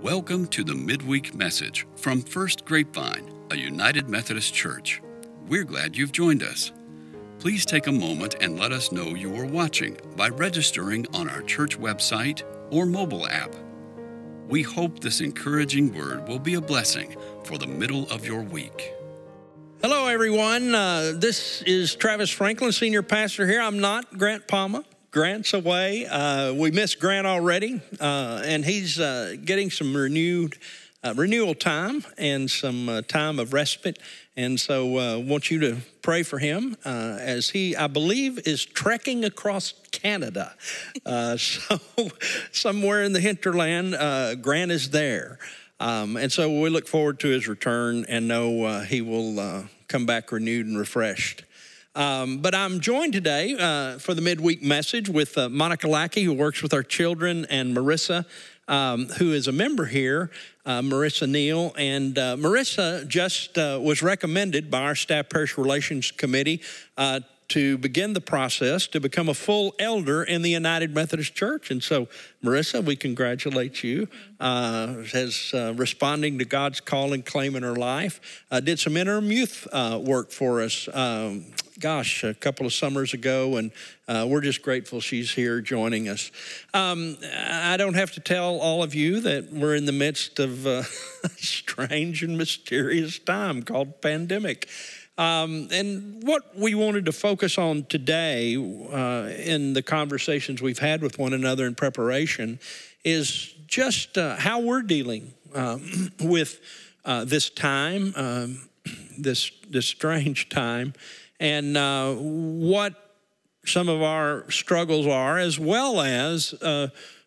Welcome to the midweek message from First Grapevine, a United Methodist church. We're glad you've joined us. Please take a moment and let us know you are watching by registering on our church website or mobile app. We hope this encouraging word will be a blessing for the middle of your week. Hello, everyone. This is Travis Franklin, senior pastor here. I'm not Grant Palma. Grant's away. We missed Grant already, and he's getting some renewal time and some time of respite. And so I want you to pray for him as he, I believe, is trekking across Canada. So somewhere in the hinterland, Grant is there. And so we look forward to his return and know he will come back renewed and refreshed. But I'm joined today for the midweek message with Monica Lackey, who works with our children, and Marissa, who is a member here, Marissa Neal. And Marissa just was recommended by our Staff Parish Relations Committee to begin the process to become a full elder in the United Methodist Church. And so, Marissa, we congratulate you as responding to God's call and claiming her life. Did some interim youth work for us, a couple of summers ago, and we're just grateful she's here joining us. I don't have to tell all of you that we're in the midst of a strange and mysterious time called pandemic. And what we wanted to focus on today in the conversations we've had with one another in preparation is just how we're dealing with this time, this strange time, and what some of our struggles are, as well as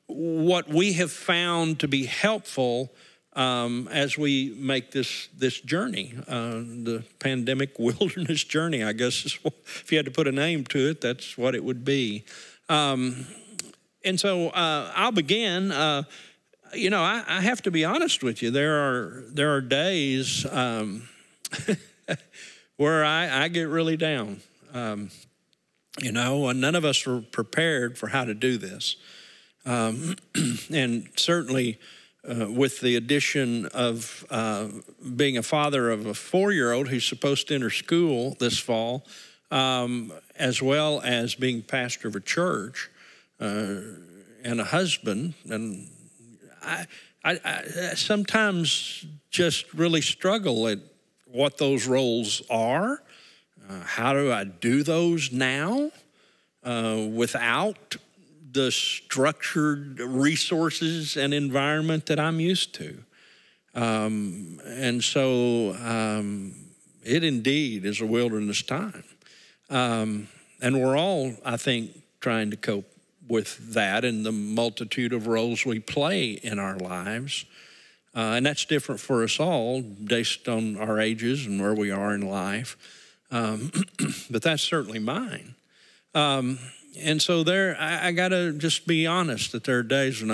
what we have found to be helpful as we make this journey, the pandemic wilderness journey, I guess, if you had to put a name to it, that's what it would be. And so I'll begin. I have to be honest with you. There are days where I get really down. And none of us were prepared for how to do this. And certainly with the addition of being a father of a 4-year-old who's supposed to enter school this fall, as well as being pastor of a church and a husband. And I sometimes just really struggle at what those roles are. How do I do those now without the structured resources and environment that I'm used to? And so it indeed is a wilderness time. And we're all, I think, trying to cope with that and the multitude of roles we play in our lives. And that's different for us all based on our ages and where we are in life. But that's certainly mine. And so I got to just be honest that there are days when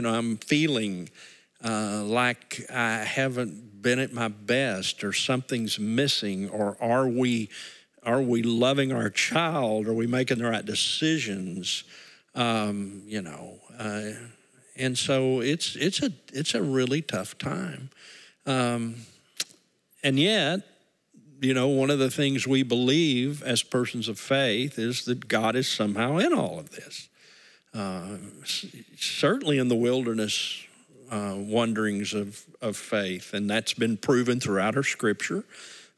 I'm feeling like I haven't been at my best, or something's missing, or are we loving our child? Are we making the right decisions? And so it's a really tough time. And yet, one of the things we believe as persons of faith is that God is somehow in all of this. Certainly in the wilderness wanderings of faith, and that's been proven throughout our Scripture.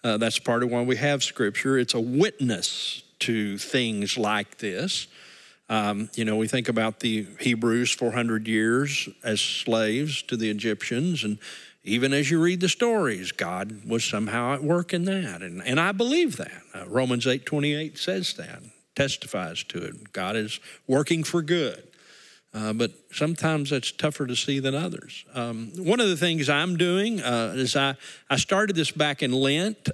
That's part of why we have Scripture. It's a witness to things like this. We think about the Hebrews 400 years as slaves to the Egyptians, and even as you read the stories, God was somehow at work in that. And I believe that. Romans 8:28 says that, testifies to it. God is working for good. But sometimes that's tougher to see than others. One of the things I'm doing is I started this back in Lent,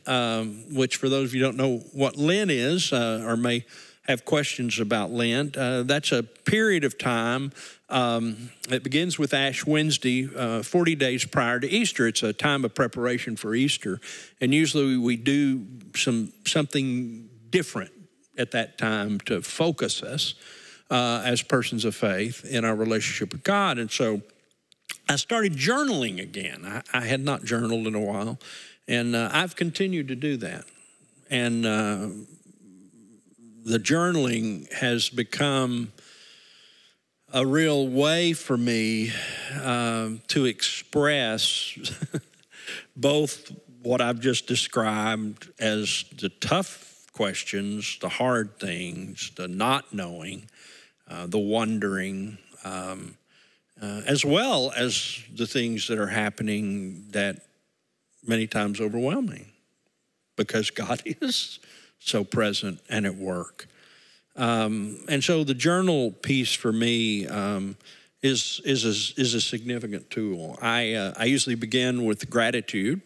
which for those of you who don't know what Lent is or may have questions about Lent, that's a period of time. It begins with Ash Wednesday, 40 days prior to Easter. It's a time of preparation for Easter. And usually we do something different at that time to focus us as persons of faith in our relationship with God. And so I started journaling again. I had not journaled in a while, and I've continued to do that. And the journaling has become a real way for me to express both what I've just described as the tough questions, the hard things, the not knowing, the wondering, as well as the things that are happening that many times overwhelm me, because God is so present and at work. And so the journal piece for me is a significant tool. I usually begin with gratitude,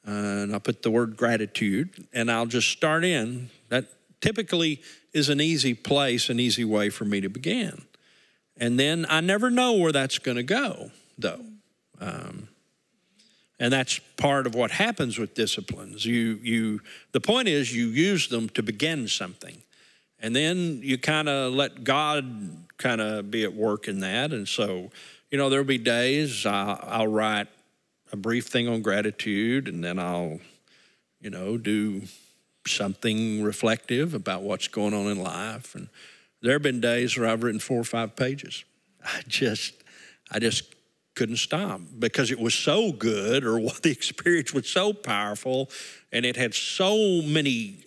and I'll put the word gratitude, and I'll just start in. That typically is an easy place, an easy way for me to begin. And then I never know where that's going to go, though. And that's part of what happens with disciplines. The point is you use them to begin something. And then you kind of let God kind of be at work in that. And so, you know, there'll be days I'll write a brief thing on gratitude, and then I'll, you know, do something reflective about what's going on in life. And there have been days where I've written 4 or 5 pages. I just couldn't stop because it was so good, or the experience was so powerful, and it had so many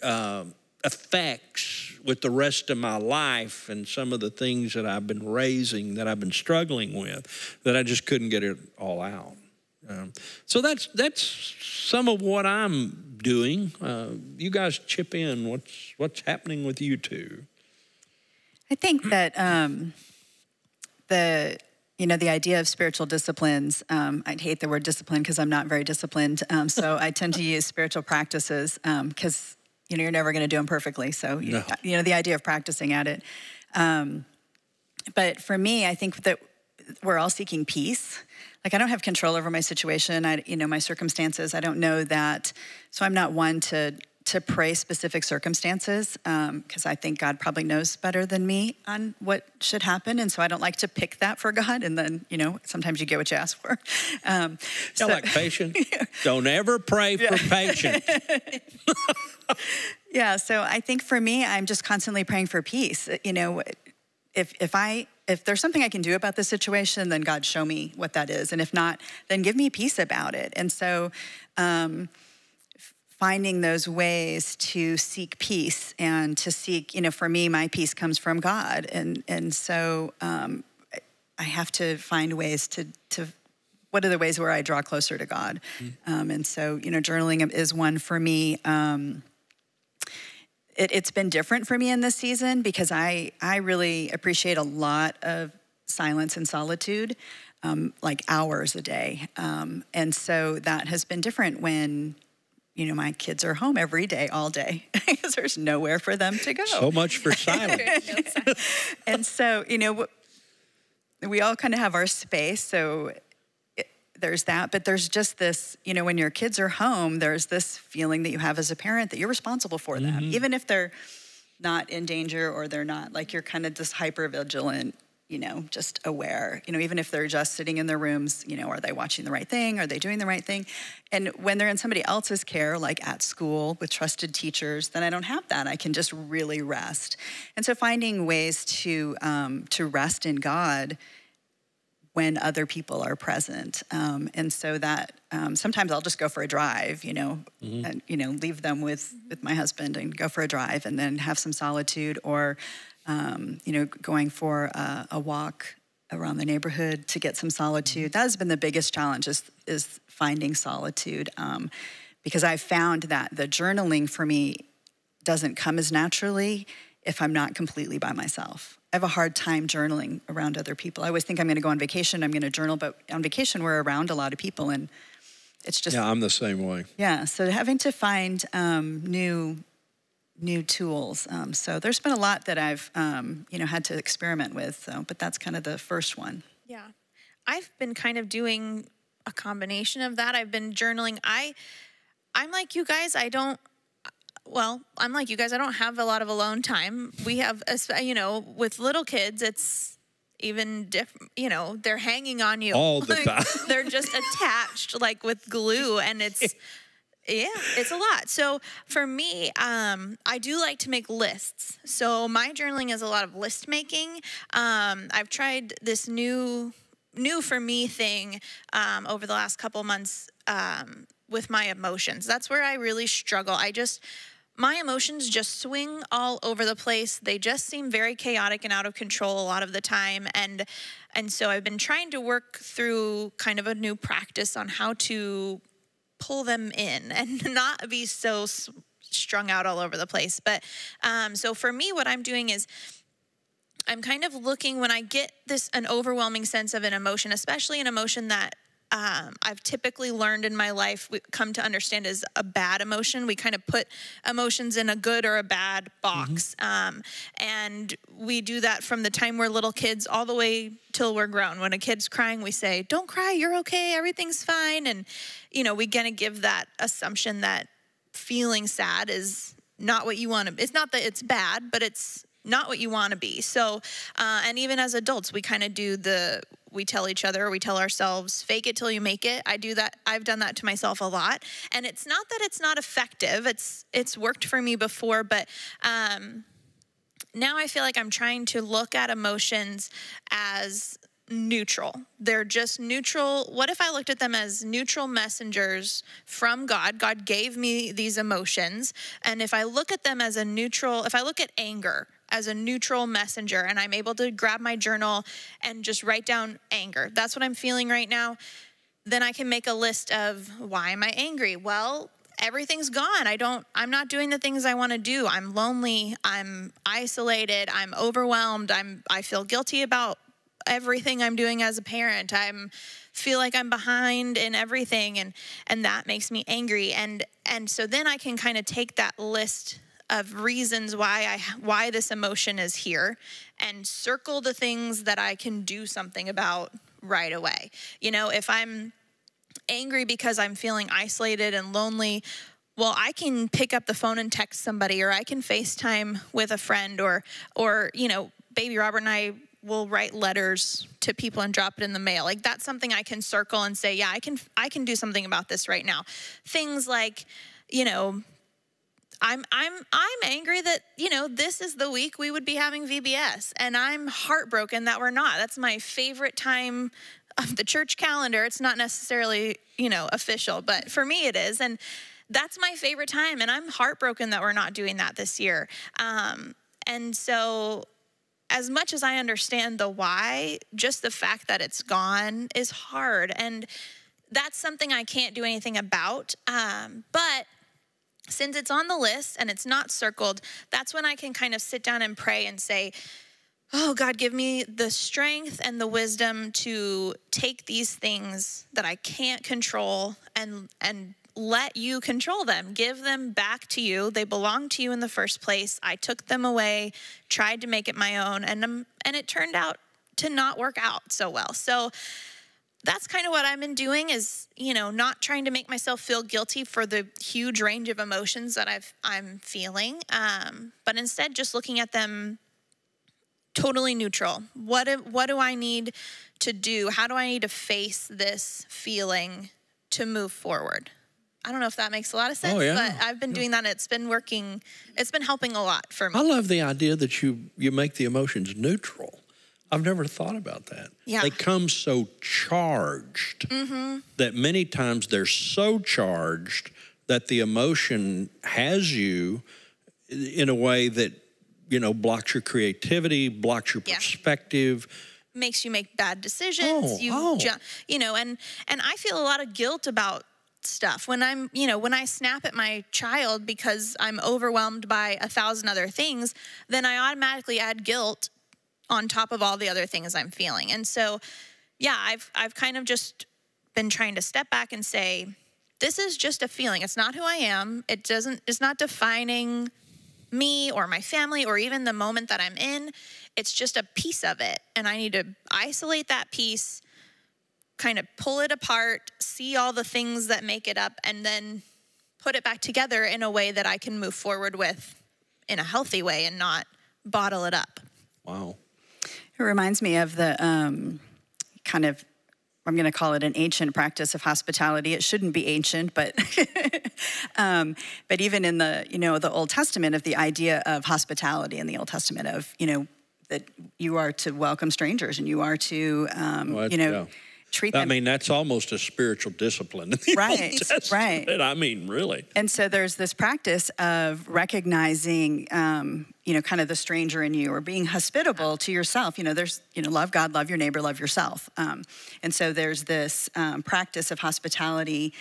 effects with the rest of my life and some of the things that I've been raising, that I've been struggling with, that I just couldn't get it all out. So that's some of what I'm doing. You guys chip in. What's happening with you two? I think that the idea of spiritual disciplines, I'd hate the word discipline because I'm not very disciplined. So I tend to use spiritual practices because, you know, you're never going to do them perfectly. So, No. you know, the idea of practicing at it. But for me, I think that we're all seeking peace. Like, I don't have control over my situation, my circumstances. I don't know that. So I'm not one to pray specific circumstances because I think God probably knows better than me on what should happen. And so I don't like to pick that for God. And then, you know, sometimes you get what you ask for. Like patience. Don't ever pray for patience. Yeah, so I think for me, I'm just constantly praying for peace. You know, if there's something I can do about this situation, then God, show me what that is. And if not, then give me peace about it. And so finding those ways to seek peace and to seek, you know, for me, my peace comes from God. And so I have to find ways to what are the ways where I draw closer to God? And so, you know, journaling is one for me. It's been different for me in this season because I really appreciate a lot of silence and solitude, like hours a day. And so that has been different when, you know, my kids are home every day, all day, because there's nowhere for them to go. So much for silence. And so, you know, we all kind of have our space. So there's that, but there's just this, you know, when your kids are home, there's this feeling that you have as a parent that you're responsible for them, even if they're not in danger or they're not, like, you're kind of just hyper vigilant, you know, just aware, you know, even if they're just sitting in their rooms, you know, are they watching the right thing? Are they doing the right thing? And when they're in somebody else's care, like at school with trusted teachers, then I don't have that. I can just really rest. And so finding ways to rest in God when other people are present. And so that sometimes I'll just go for a drive, you know, and, you know, leave them with my husband and go for a drive and then have some solitude, or, you know, going for a walk around the neighborhood to get some solitude. That has been the biggest challenge is finding solitude, because I've found that the journaling for me doesn't come as naturally if I'm not completely by myself. I have a hard time journaling around other people. I always think I'm going to go on vacation, I'm going to journal, but on vacation we're around a lot of people, and it's just... Yeah, I'm the same way. Yeah, so having to find new tools. So there's been a lot that I've, you know, had to experiment with, so, but that's kind of the first one. Yeah, I've been kind of doing a combination of that. I've been journaling. I'm like you guys, I'm like you guys, I don't have a lot of alone time. We have, you know, with little kids, even they're hanging on you all the time. They're just attached like with glue, and it's a lot. So for me, I do like to make lists. So my journaling is a lot of list making. I've tried this new for me thing over the last couple months with my emotions. That's where I really struggle. My emotions just swing all over the place. They just seem very chaotic and out of control a lot of the time. And so I've been trying to work through kind of a new practice on how to pull them in and not be so strung out all over the place. But so for me, what I'm doing is I'm kind of looking when I get an overwhelming sense of an emotion, especially an emotion that I've typically learned in my life, we come to understand is a bad emotion. We kind of put emotions in a good or a bad box. And we do that from the time we're little kids all the way till we're grown. When a kid's crying, we say, don't cry, you're okay, everything's fine. And, we kind of give that assumption that feeling sad is not what you want to. It's not that it's bad, but it's not what you want to be. So, and even as adults, we kind of do we tell each other, we tell ourselves, fake it till you make it. I do that. I've done that to myself a lot. And it's not that it's not effective. It's worked for me before, but now I feel like I'm trying to look at emotions as neutral. They're just neutral. What if I looked at them as neutral messengers from God? God gave me these emotions. And if I look at them as if I look at anger as a neutral messenger, and I'm able to grab my journal and just write down anger. That's what I'm feeling right now. Then I can make a list of, why am I angry? Well, everything's gone. I'm not doing the things I want to do. I'm lonely. I'm isolated. I'm overwhelmed. I feel guilty about everything I'm doing as a parent. Feel like I'm behind in everything, and that makes me angry. And so then I can kind of take that list of reasons why this emotion is here and circle the things that I can do something about right away. If I'm angry because I'm feeling isolated and lonely, well, I can pick up the phone and text somebody, or I can FaceTime with a friend, or baby Robert and I will write letters to people and drop it in the mail. Like, that's something I can circle and say, yeah, I can do something about this right now. Things like, I'm angry that, this is the week we would be having VBS, and I'm heartbroken that we're not. That's my favorite time of the church calendar. It's not necessarily, official, but for me it is. And that's my favorite time, and I'm heartbroken that we're not doing that this year. And so as much as I understand the why, just the fact that it's gone is hard. And that's something I can't do anything about. But since it's on the list and it's not circled, that's when I can kind of sit down and pray and say, oh, God, give me the strength and the wisdom to take these things that I can't control and let you control them. Give them back to you. They belong to you in the first place. I took them away, tried to make it my own, and it turned out to not work out so well. So that's kind of what I've been doing is, not trying to make myself feel guilty for the huge range of emotions that I'm feeling, but instead just looking at them totally neutral. What do I need to do? How do I need to face this feeling to move forward? I don't know if that makes a lot of sense, but I've been doing that. It's been working. It's been helping a lot for me. I love the idea that you make the emotions neutral. I've never thought about that. Yeah. They come so charged that many times they're so charged that the emotion has you in a way that, blocks your creativity, blocks your perspective. Makes you make bad decisions. And I feel a lot of guilt about stuff when when I snap at my child because I'm overwhelmed by 1,000 other things, then I automatically add guilt on top of all the other things I'm feeling. And so, I've kind of just been trying to step back and say, this is just a feeling. It's not who I am. It's not defining me or my family or even the moment that I'm in. It's just a piece of it. And I need to isolate that piece, kind of pull it apart, see all the things that make it up, and then put it back together in a way that I can move forward with in a healthy way and not bottle it up. Wow. It reminds me of the kind of, I'm going to call it an ancient practice of hospitality. It shouldn't be ancient, but but even in the, the Old Testament, of the idea of hospitality in the Old Testament of, that you are to welcome strangers and you are to, treat them. I mean, that's almost a spiritual discipline. Right, right. I mean, really. And so there's this practice of recognizing, kind of the stranger in you, or being hospitable to yourself. There's, love God, love your neighbor, love yourself. And so there's this practice of hospitality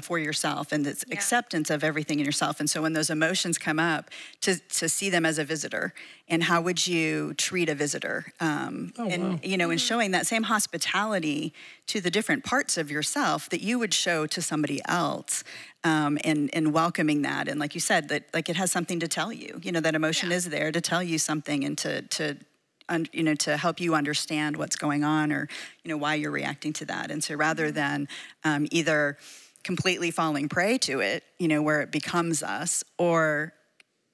for yourself, and this acceptance of everything in yourself. And so when those emotions come up, to see them as a visitor, and how would you treat a visitor? And showing that same hospitality to the different parts of yourself that you would show to somebody else, and welcoming that. And like you said, that like it has something to tell you, that emotion is there to tell you something, and to help you understand what's going on, or, why you're reacting to that. And so rather than either completely falling prey to it, where it becomes us, or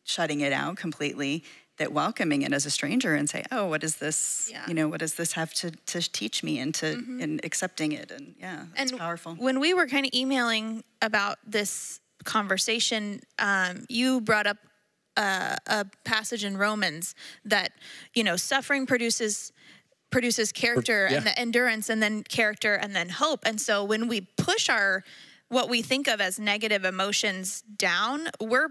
shutting it out completely, that welcoming it as a stranger and say, oh, what is this, what does this have to teach me, and and accepting it. And it's powerful. When we were kind of emailing about this conversation, you brought up a passage in Romans that, suffering produces character, and the endurance, and then character, and then hope. And so when we push what we think of as negative emotions down, we're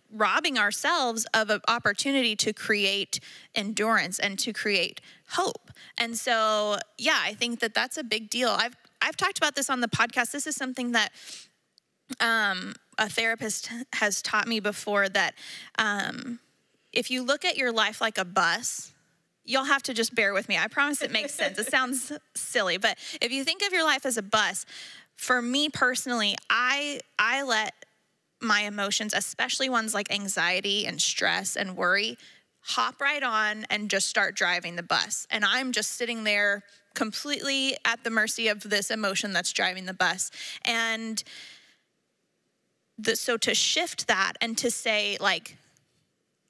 robbing ourselves of an opportunity to create endurance and to create hope. And so, I think that that's a big deal. I've talked about this on the podcast. This is something that a therapist has taught me before, that if you look at your life like a bus, you'll have to just bear with me. I promise it makes sense. It sounds silly, but if you think of your life as a bus, for me personally, I let my emotions, especially ones like anxiety and stress and worry, hop right on and just start driving the bus. And I'm just sitting there completely at the mercy of this emotion that's driving the bus. And so to shift that and to say, like,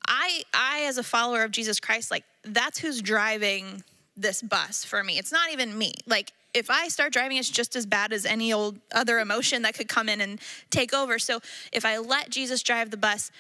I as a follower of Jesus Christ, like, that's who's driving this bus for me. It's not even me. Like, if I start driving, it's just as bad as any old other emotion that could come in and take over. So if I let Jesus drive the bus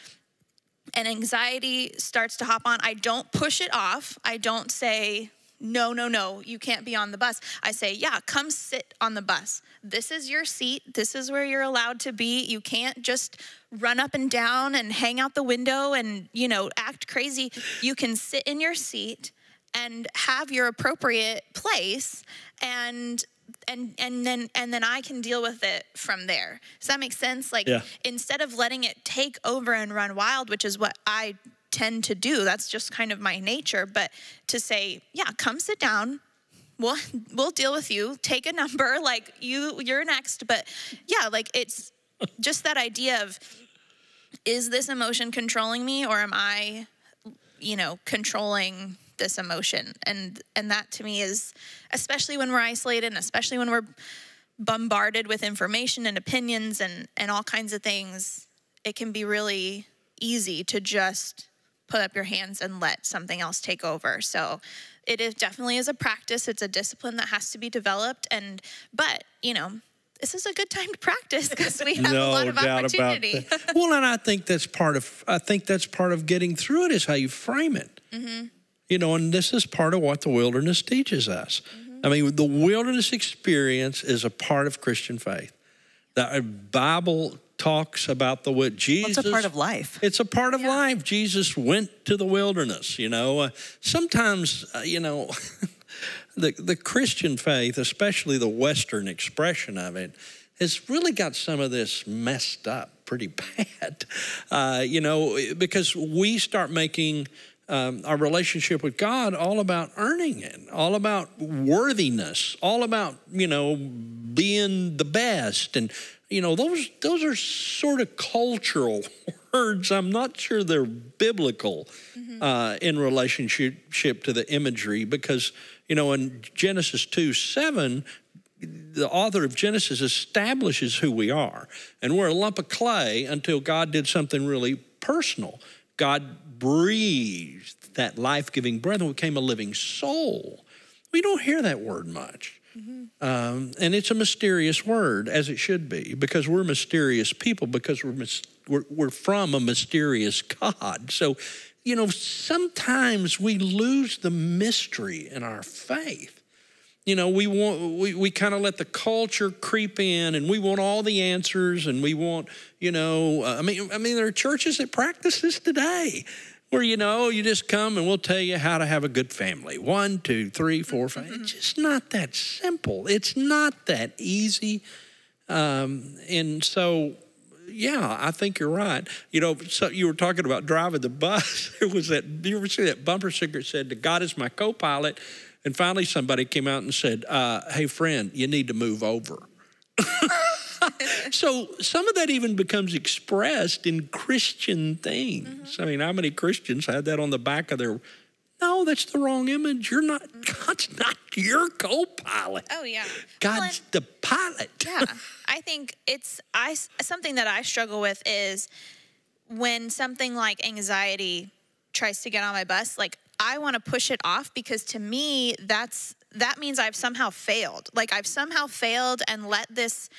and anxiety starts to hop on, I don't push it off. I don't say, no, you can't be on the bus. I say, come sit on the bus. This is your seat. This is where you're allowed to be. You can't just run up and down and hang out the window and, act crazy. You can sit in your seat and have your appropriate place, and then I can deal with it from there. Does that make sense? Like, instead of letting it take over and run wild, which is what I tend to do, that's just kind of my nature, but to say, come sit down, we'll deal with you, take a number, like you're next. But like, it's just that idea of, is this emotion controlling me, or am I, controlling this emotion? And that to me is, especially when we're isolated, and especially when we're bombarded with information and opinions and all kinds of things, it can be really easy to just put up your hands and let something else take over. So it is definitely is a practice. It's a discipline that has to be developed. But this is a good time to practice, because we have a lot of opportunity. Well, and I think that's part of getting through it, is how you frame it. And this is part of what the wilderness teaches us. I mean, the wilderness experience is a part of Christian faith. The Bible talks about Jesus. It's a part of life. It's a part of life. Jesus went to the wilderness, Sometimes, the Christian faith, especially the Western expression of it, has really got some of this messed up pretty bad, because we start making our relationship with God all about earning it, all about worthiness, all about, being the best. And, those are sort of cultural words. I'm not sure they're biblical in relationship to the imagery, because, in Genesis 2:7, the author of Genesis establishes who we are. And we're a lump of clay until God did something really personal. God breathed that life-giving breath and became a living soul. We don't hear that word much. And it's a mysterious word, as it should be, because we're mysterious people, because we're from a mysterious God. So, you know, sometimes we lose the mystery in our faith. You know, we kind of let the culture creep in, and we want all the answers, and we want, you know, I mean, there are churches that practice this today, where, you know, you just come and we'll tell you how to have a good family. 1, 2, 3, 4, 5. It's just not that simple. It's not that easy. And so, yeah, I think you're right. You know, so you were talking about driving the bus. There was that, you ever see that bumper sticker that said, "God is my co-pilot"? And finally somebody came out and said, "Hey, friend, you need to move over." So some of that even becomes expressed in Christian things. I mean, how many Christians had that on the back of their, no, that's the wrong image. You're not, God's not your co-pilot. Oh, yeah. God's the pilot. Yeah. I think something that I struggle with is when something like anxiety tries to get on my bus, like I want to push it off, because to me, that means I've somehow failed. Like I've somehow failed and let this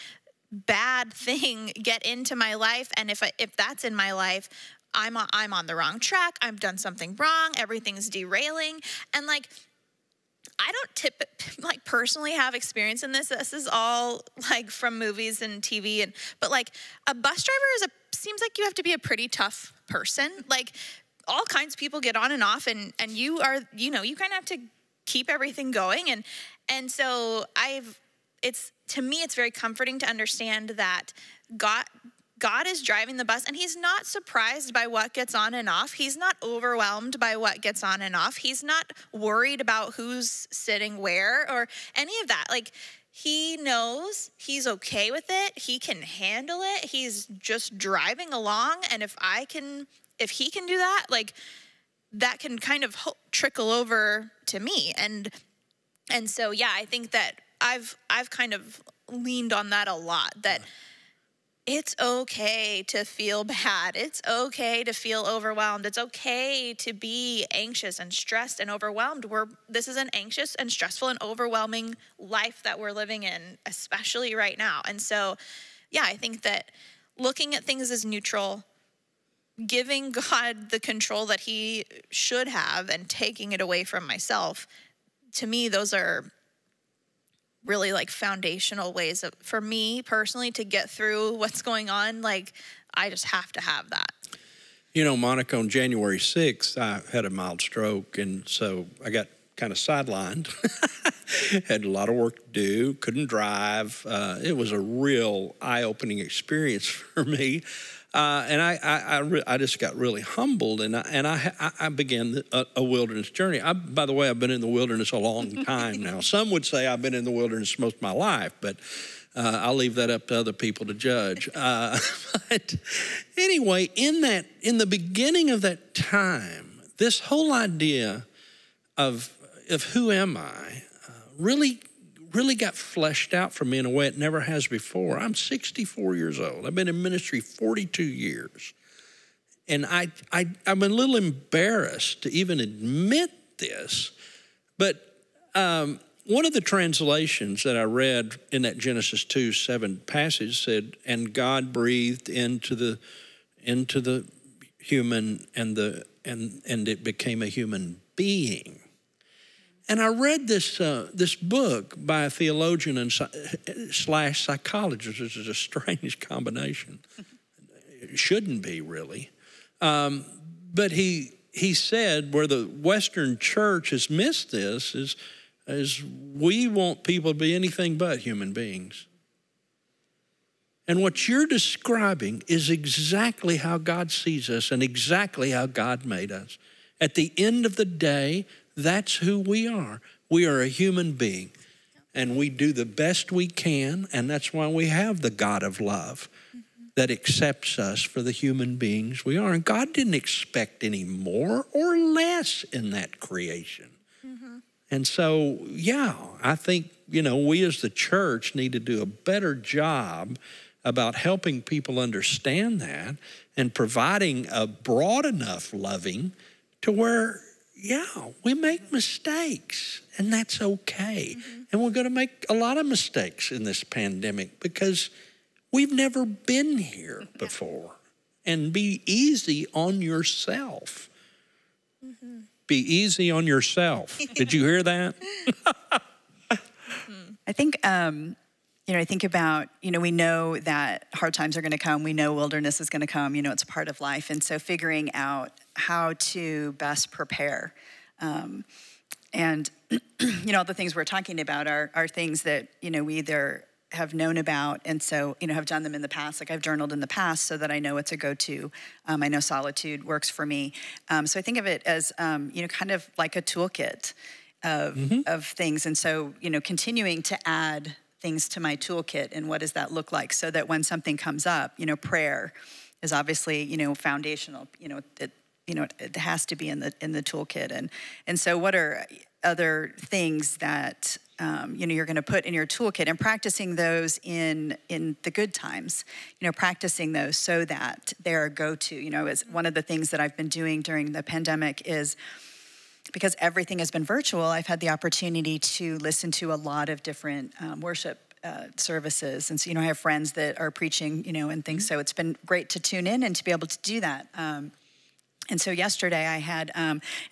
bad thing get into my life. And if that's in my life, I'm on the wrong track. I've done something wrong. Everything's derailing. And like, I don't personally have experience in this. This is all like from movies and TV. But like a bus driver seems like you have to be a pretty tough person. Like all kinds of people get on and off, and you are, you know, you kind of have to keep everything going. And so to me, it's very comforting to understand that God is driving the bus, and he's not surprised by what gets on and off. He's not overwhelmed by what gets on and off. He's not worried about who's sitting where or any of that. Like, he knows, he's okay with it. He can handle it. He's just driving along. And if he can do that, like, that can kind of trickle over to me. And so, yeah, I think that I've kind of leaned on that a lot, that it's okay to feel bad. It's okay to feel overwhelmed. It's okay to be anxious and stressed and overwhelmed. This is an anxious and stressful and overwhelming life that we're living in, especially right now. And so, yeah, I think that looking at things as neutral, giving God the control that he should have and taking it away from myself, to me, those are really like foundational ways for me personally to get through what's going on. Like, I just have to have that. You know, Monica, on January 6th, I had a mild stroke, and so I got kind of sidelined. Had a lot of work to do, couldn't drive. It was a real eye-opening experience for me. And I just got really humbled, and I began a wilderness journey. By the way, I've been in the wilderness a long time now. Some would say I've been in the wilderness most of my life, but I'll leave that up to other people to judge. But anyway, in the beginning of that time, this whole idea of who am I really got fleshed out for me in a way it never has before. I'm 64 years old. I've been in ministry 42 years. And I'm a little embarrassed to even admit this, but one of the translations that I read in that Genesis 2:7 passage said, "And God breathed into the human, and it became a human being." And I read this book by a theologian and slash psychologist, which is a strange combination. It shouldn't be, really. But he said where the Western church has missed this is we want people to be anything but human beings. And what you're describing is exactly how God sees us and exactly how God made us. At the end of the day, that's who we are. We are a human being, and we do the best we can, and that's why we have the God of love that accepts us for the human beings we are. And God didn't expect any more or less in that creation. And so, yeah, I think, we as the church need to do a better job about helping people understand that and providing a broad enough loving to where, yeah, we make mistakes, and that's okay. And we're going to make a lot of mistakes in this pandemic because we've never been here before. And be easy on yourself. Be easy on yourself. Did you hear that? I think, I think about, we know that hard times are going to come. We know wilderness is going to come. It's a part of life. And so figuring out how to best prepare. And, all the things we're talking about are things that, we either have known about and so, have done them in the past. Like I've journaled in the past so that I know it's a go-to. I know solitude works for me. So I think of it as, kind of like a toolkit of things. And so, continuing to add things to my toolkit, and what does that look like so that when something comes up, prayer is obviously, foundational, it has to be in the toolkit. And so what are other things that, you're going to put in your toolkit, and practicing those in the good times, practicing those so that they're a go-to. Is one of the things that I've been doing during the pandemic is, because everything has been virtual, I've had the opportunity to listen to a lot of different worship services. And so, I have friends that are preaching, and things. So it's been great to tune in and to be able to do that. And so yesterday I had,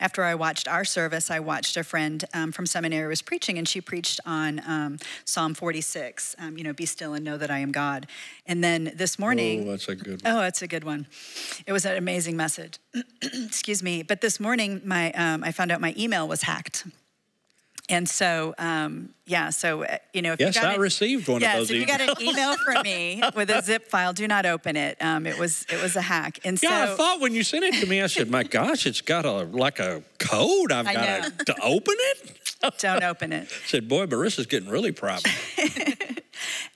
after I watched our service, I watched a friend from seminary was preaching, and she preached on Psalm 46, be still and know that I am God. And then this morning. Oh, that's a good one. Oh, it's a good one. It was an amazing message. Excuse me. But this morning, I found out my email was hacked. And so, if yes, you got I received one of those. Yes, if you got an email from me with a zip file, do not open it. It was a hack. And so, I thought when you sent it to me, I said, "My gosh, it's got a code. I've got to open it." Don't open it. I said, "Boy, Marissa's getting really private."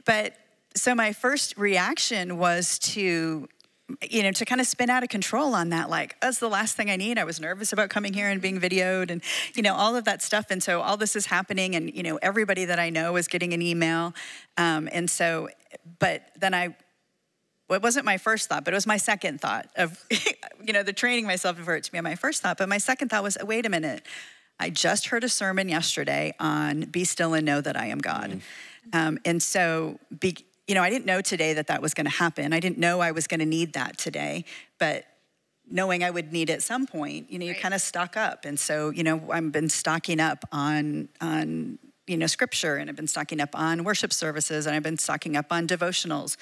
But so my first reaction was to kind of spin out of control on that. Like, that's the last thing I need. I was nervous about coming here and being videoed and, all of that stuff. And so all this is happening, and, everybody that I know is getting an email. And so, but then it wasn't my first thought, but it was my second thought of, the training myself for it to be my first thought. But my second thought was, wait a minute. I just heard a sermon yesterday on be still and know that I am God. And so, I didn't know today that was going to happen. I didn't know I was going to need that today, but knowing I would need it at some point, you kind of stock up. And so, I've been stocking up on scripture, and I've been stocking up on worship services, and I've been stocking up on devotionals,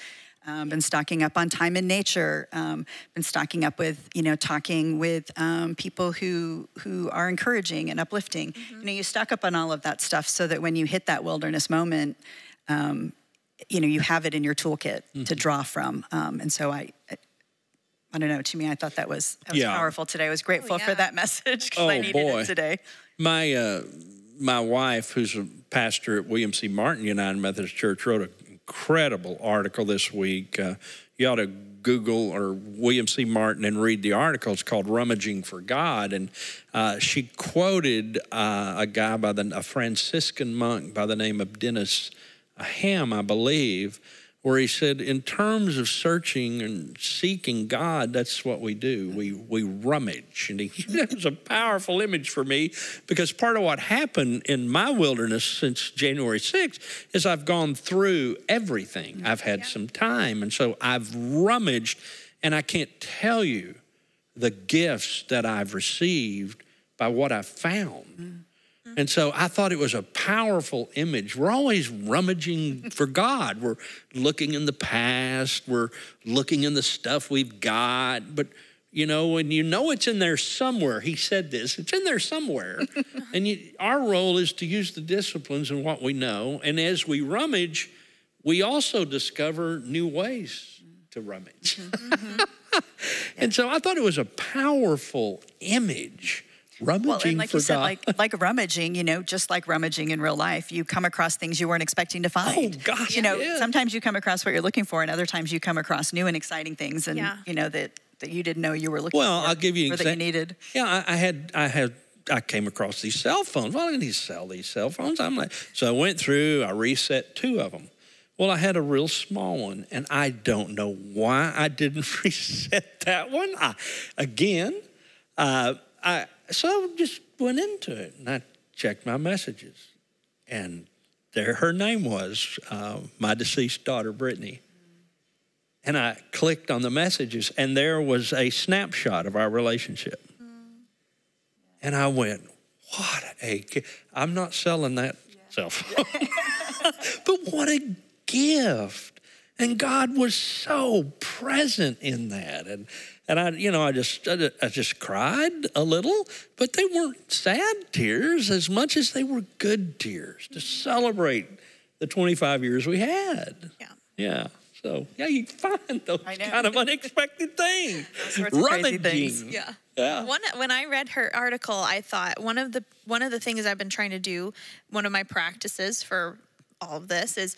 been stocking up on time in nature, been stocking up with, talking with people who are encouraging and uplifting. You stock up on all of that stuff so that when you hit that wilderness moment, you have it in your toolkit to draw from. And so I don't know, to me, I thought that was powerful today. I was grateful for that message because I needed it today. My wife, who's a pastor at William C. Martin United Methodist Church, wrote an incredible article this week. You ought to Google or William C. Martin and read the article. It's called Rummaging for God. And she quoted a Franciscan monk by the name of Dennis Ham, I believe, where he said, in terms of searching and seeking God, that's what we do. We rummage. And that was a powerful image for me, because part of what happened in my wilderness since January 6th is I've gone through everything. I've had some time, and so I've rummaged, and I can't tell you the gifts that I've received by what I've found. And so I thought it was a powerful image. We're always rummaging for God. We're looking in the past. We're looking in the stuff we've got. But, when it's in there somewhere, he said this, it's in there somewhere. And our role is to use the disciplines and what we know. And as we rummage, we also discover new ways to rummage. And so I thought it was a powerful image. Rummaging and like for you said, God. like rummaging, just like rummaging in real life, you come across things you weren't expecting to find. Oh, gosh, sometimes you come across what you're looking for, and other times you come across new and exciting things, and that you didn't know you were looking for. Well, I'll give you an example. That you needed. Yeah, I came across these cell phones. Well, I didn't sell these cell phones. So I went through, I reset 2 of them. Well, I had a real small one, and I don't know why I didn't reset that one. So I just went into it, and I checked my messages. And there her name was, my deceased daughter, Brittany. And I clicked on the messages, and there was a snapshot of our relationship. And I went, I'm not selling that cell phone. But what a gift. And God was so present in that. And I just cried a little, but they weren't sad tears as much as they were good tears to celebrate the 25 years we had. Yeah. So, you find those kind of unexpected things. Rummaging things. Yeah. When I read her article, I thought one of the things I've been trying to do, one of my practices for all of this is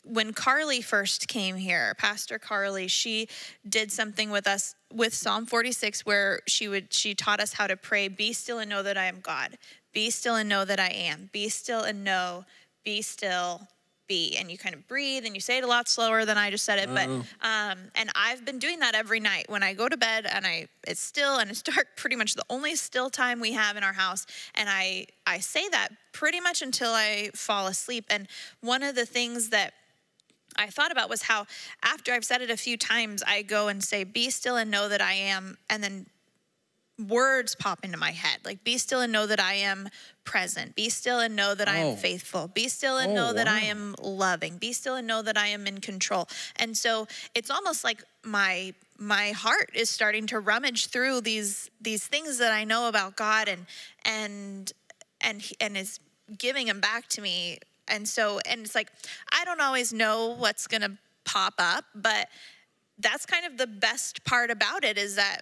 when Carly first came here, Pastor Carly, she did something with us with Psalm 46 where she taught us how to pray, be still and know that I am God. Be still and know that I am. Be still and know, be still, be. And you kind of breathe and you say it a lot slower than I just said it. But and I've been doing that every night when I go to bed and it's still and it's dark, pretty much the only still time we have in our house. And I say that pretty much until I fall asleep. And one of the things that I thought about was how after I've said it a few times, I go and say, be still and know that I am. And then words pop into my head, like be still and know that I am present. Be still and know that I am faithful. Be still and know that I am loving. Be still and know that I am in control. And so it's almost like my heart is starting to rummage through these things that I know about God and is giving them back to me. And it's like, I don't always know what's going to pop up, but that's kind of the best part about it is that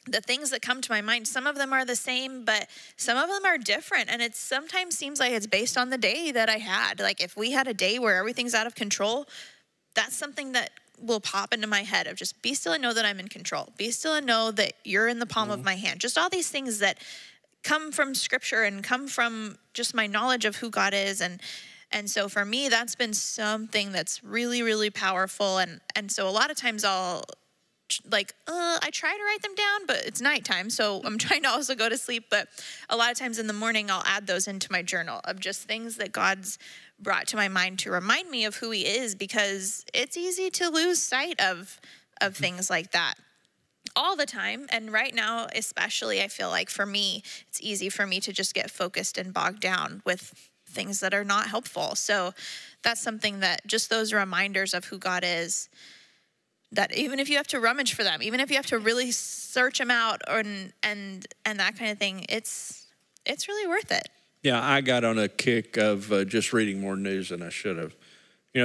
the things that come to my mind, some of them are the same, but some of them are different. And it sometimes seems like it's based on the day that I had. Like if we had a day where everything's out of control, that's something that will pop into my head of just be still and know that I'm in control. Be still and know that you're in the palm of my hand. Just all these things that come from scripture and come from just my knowledge of who God is. And so for me, that's been something that's really, really powerful. And so a lot of times I try to write them down, but it's nighttime. So I'm trying to also go to sleep. But a lot of times in the morning, I'll add those into my journal of just things that God's brought to my mind to remind me of who he is, because it's easy to lose sight of things like that all the time. And right now, especially, I feel like for me, it's easy for me to just get focused and bogged down with things that are not helpful. So that's something that just those reminders of who God is, that even if you have to rummage for them, even if you have to really search them out and that kind of thing, it's really worth it. Yeah, I got on a kick of just reading more news than I should have.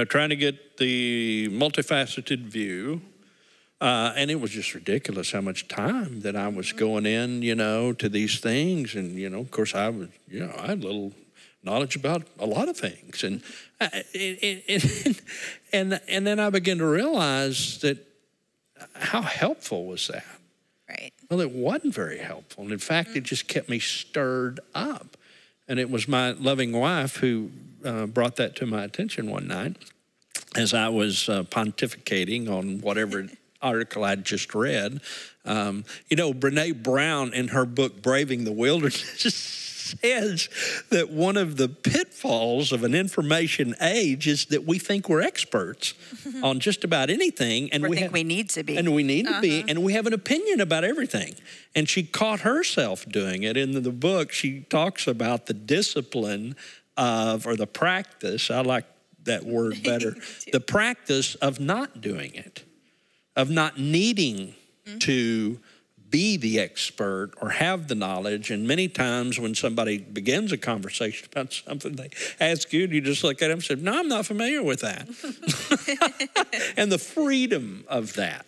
Trying to get the multifaceted view. And it was just ridiculous how much time that I was going in, to these things. And, of course, I had a little knowledge about a lot of things. And and then I began to realize that how helpful was that? Right. Well, it wasn't very helpful. And in fact, it just kept me stirred up. And it was my loving wife who brought that to my attention one night as I was pontificating on whatever article I'd just read. Brene Brown in her book, Braving the Wilderness, says that one of the pitfalls of an information age is that we think we're experts on just about anything. And we need to be. And we need to be. And we have an opinion about everything. And she caught herself doing it. In the book, she talks about the discipline or the practice, I like that word better, the practice of not doing it, of not needing to be the expert or have the knowledge. And many times when somebody begins a conversation about something, they ask you, and you just look at them and say, no, I'm not familiar with that. And the freedom of that.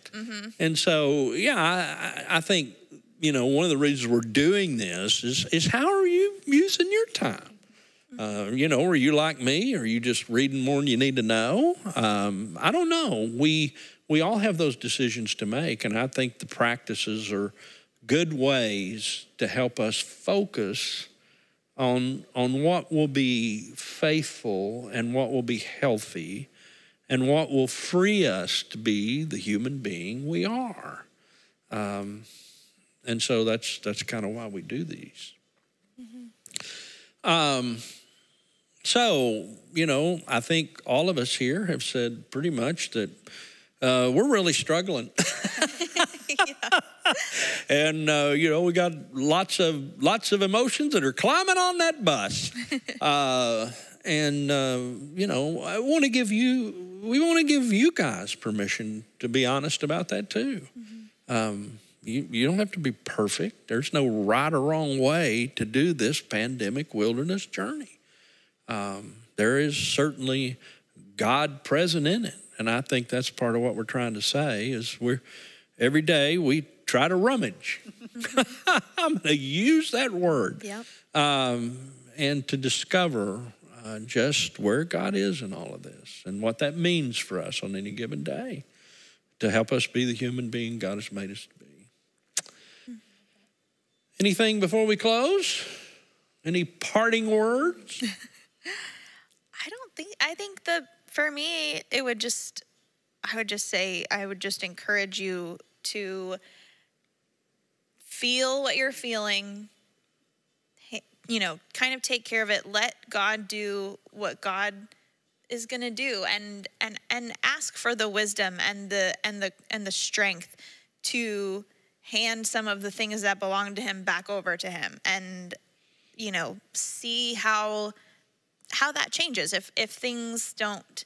And so, I think, one of the reasons we're doing this is how are you using your time? Are you like me? Are you just reading more than you need to know? I don't know. We all have those decisions to make, and I think the practices are good ways to help us focus on what will be faithful and what will be healthy and what will free us to be the human being we are. And so that's kind of why we do these. So, I think all of us here have said pretty much that we're really struggling. And, we got lots of emotions that are climbing on that bus. We want to give you guys permission to be honest about that too. You don't have to be perfect. There's no right or wrong way to do this pandemic wilderness journey. There is certainly God present in it. And I think that's part of what we're trying to say is every day we try to rummage. I'm going to use that word. Yep. And to discover just where God is in all of this and what that means for us on any given day to help us be the human being God has made us to be. Anything before we close? Any parting words? I think that for me, I would just encourage you to feel what you're feeling, kind of take care of it. Let God do what God is going to do, and ask for the wisdom and the strength to hand some of the things that belong to him back over to him, and see how that changes if things don't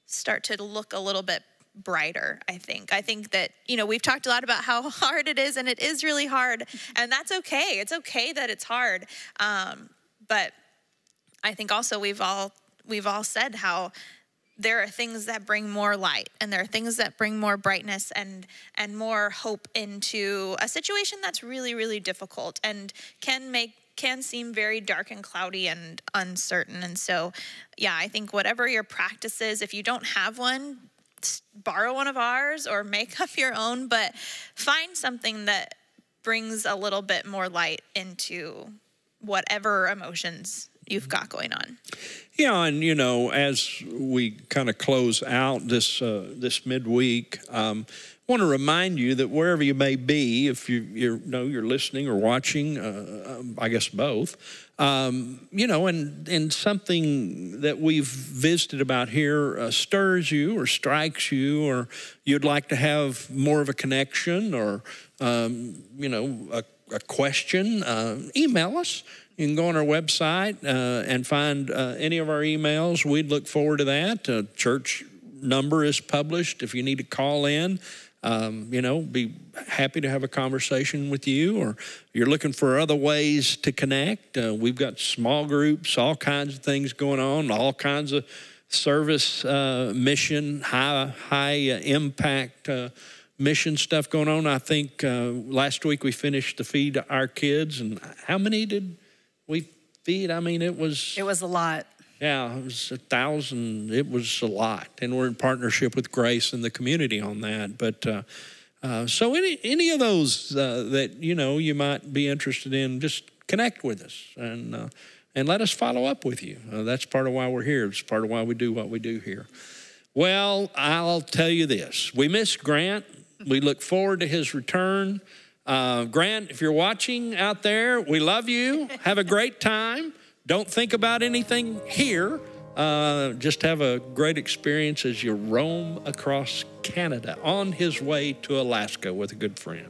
start to look a little bit brighter. I think that we've talked a lot about how hard it is, and it is really hard, and that's okay. It's okay that it's hard, but I think also we've all said how there are things that bring more light, and there are things that bring more brightness and more hope into a situation that's really, really difficult and can seem very dark and cloudy and uncertain. And so, yeah, I think whatever your practice is, if you don't have one, borrow one of ours or make up your own, but find something that brings a little bit more light into whatever emotions you've got going on. Yeah, and as we kind of close out this midweek, I want to remind you that wherever you may be, if you're listening or watching, I guess both, and something that we've visited about here stirs you or strikes you, or you'd like to have more of a connection or a question, email us. You can go on our website and find any of our emails. We'd look forward to that. Church number is published. If you need to call in, be happy to have a conversation with you, or you're looking for other ways to connect. We've got small groups, all kinds of things going on, all kinds of service, mission, high impact mission stuff going on. I think last week we finished the feed our kids, and how many did we feed? I mean, it was a lot. Yeah, it was 1,000. It was a lot, and we're in partnership with Grace and the community on that. But so any of those that you might be interested in, just connect with us and let us follow up with you. That's part of why we're here. It's part of why we do what we do here. Well, I'll tell you this: we miss Grant. We look forward to his return. Grant, if you're watching out there, we love you. Have a great time. Don't think about anything here. Just have a great experience as you roam across Canada on his way to Alaska with a good friend.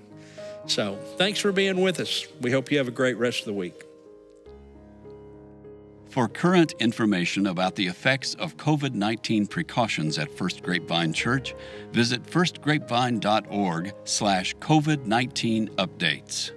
So thanks for being with us. We hope you have a great rest of the week. For current information about the effects of COVID-19 precautions at First Grapevine Church, visit firstgrapevine.org/COVID-19 updates.